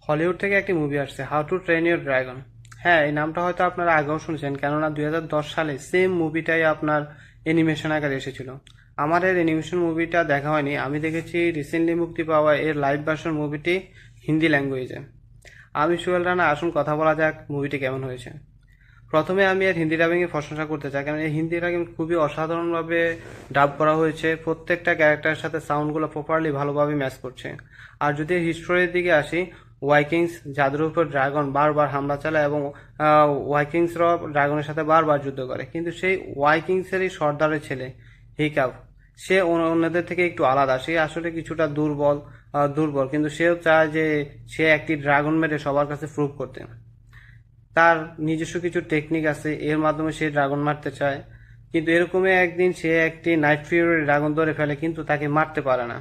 Hollywood থেকে একটি movie আসছে, how to train your dragon. হ্যাঁ, এই নামটা হয়তো আপনারা আগেও শুনছেন, কেননা 2010 সালে সেম মুভিটাই আপনার অ্যানিমেশন আকারে এসেছিল। আমার এর অ্যানিমেশন মুভিটা দেখা হয়নি, আমি দেখেছি রিসেন্টলি মুক্তি পাওয়া এর লাইভ ভার্সন মুভিটি হিন্দি ল্যাঙ্গুয়েজে। আমি সোহেল রানা, আসুন কথা বলা যাক মুভিটি কেমন হয়েছে। প্রথমে আমি এর হিন্দি ডাবিংয়ে প্রশংসা করতে চাই, কারণ এই হিন্দি ডাবিং খুবই অসাধারণভাবে ডাব করা হয়েছে। প্রত্যেকটা ক্যারেক্টারের সাথে সাউন্ডগুলো প্রপারলি ভালোভাবে ম্যাচ করছে। আর যদি হিস্টোরির দিকে আসি, ওয়াইকিংস যাদের উপর ড্রাগন বারবার হামলা চালায় এবং ওয়াইকিংসরাও ড্রাগনের সাথে বারবার যুদ্ধ করে, কিন্তু সেই ওয়াইকিংসেরই সর্দারের ছেলে হিকাব, সে অন্যদের থেকে একটু আলাদা। সে আসলে কিছুটা দুর্বল, কিন্তু সেও চায় যে সে একটি ড্রাগন মেরে সবার কাছে প্রুভ করতে। তার নিজস্ব কিছু টেকনিক আছে, এর মাধ্যমে সে ড্রাগন মারতে চায়। কিন্তু এরকমই একদিন সে একটি নাইট ফিউরি ড্রাগন ধরে ফেলে, কিন্তু তাকে মারতে পারে না।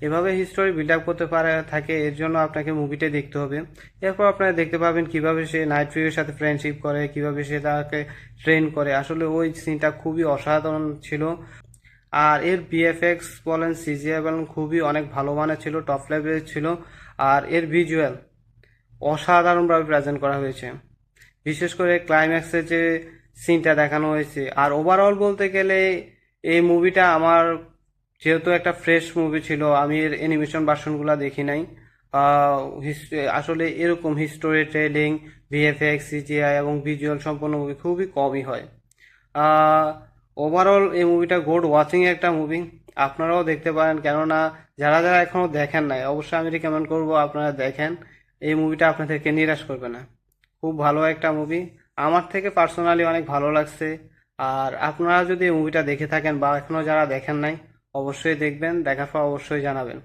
এভাবে হিস্টোরি বিল্ড আপ করতে পারে থাকে, এর জন্য আপনাকে মুভিটা দেখতে হবে। এরপর আপনারা দেখতে পাবেন কিভাবে সে নাইট ফিউরির সাথে ফ্রেন্ডশিপ করে, কিভাবে সে তাকে ট্রেন করে। আসলে ওই সিনটা খুবই অসাধারণ ছিল। আর এর বিএফএক্স বলেন, সিজিআই বলেন, খুবই অনেক ভালো মানের ছিল, টপ লেভেলের ছিল। আর এর ভিজুয়াল অসাধারণভাবে প্রেজেন্ট করা হয়েছে, বিশেষ করে ক্লাইম্যাক্সে যে সিনটা দেখানো হয়েছে। আর ওভারঅল বলতে গেলে এই মুভিটা আমার, যেহেতু একটা ফ্রেশ মুভি ছিল, আমি এর অ্যানিমেশন ভার্সনগুলো দেখি নাই। আসলে এরকম হিস্টোরি টেলিং, ভিএফএক্স, সিজিআই এবং ভিজুয়াল সম্পন্ন মুভি খুবই কমই হয়। ওভারঅল এই মুভিটা গুড ওয়াচিং একটা মুভি, আপনারাও দেখতে পারেন। কেননা যারা যারা এখনো দেখেন নাই, অবশ্যই আমি রিকমেন্ড করবো আপনারা দেখেন। এই মুভিটা আপনাদেরকে নিরাশ করবে না, খুব ভালো একটা মুভি। আমার থেকে পার্সোনালি অনেক ভালো লাগছে। আর আপনারা যদি এই মুভিটা দেখে থাকেন বা এখনো যারা দেখেন নাই, অবশ্যই দেখবেন, দেখার পর অবশ্যই জানাবেন।